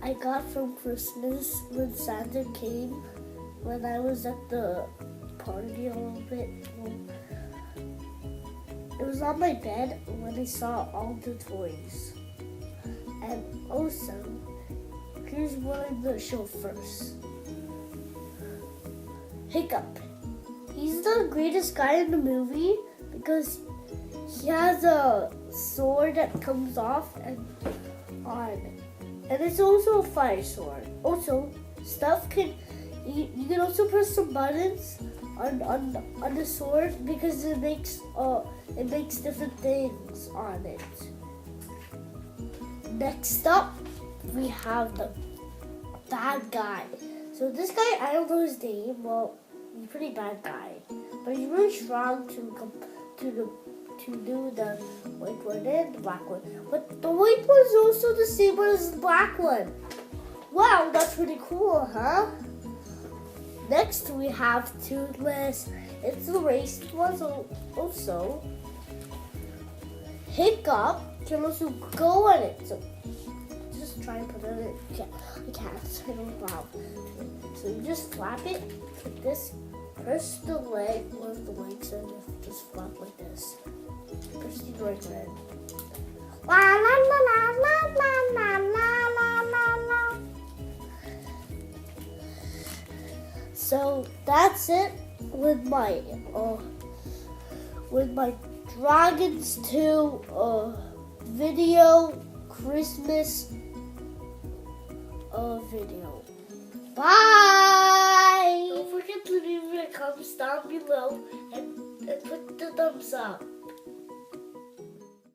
I got from Christmas when Santa came, when I was at the party a little bit. It was on my bed when I saw all the toys. And also, here's what I'm going to show first. Hiccup. He's the greatest guy in the movie because he has a sword that comes off and it's also a fire sword. Also, you can also press some buttons on the sword because it makes different things on it. Next up, we have the bad guy. So this guy, I don't know his name. Well, he's a pretty bad guy, but he's really strong to do the white one and the black one. But the white one is also the same as the black one. Wow, that's pretty cool, huh? Next, we have Toothless. It's the racist one, so also Hiccup can also go on it. So just try and put it in. I can't. I don't know how. So you just flap it like this. Press the leg, one of the legs, and you just flap like this. Press the right leg. La la la la la la la la la. So that's it with my Dragons 2 video, Christmas video. Bye! Don't forget to leave your comments down below and put the thumbs up.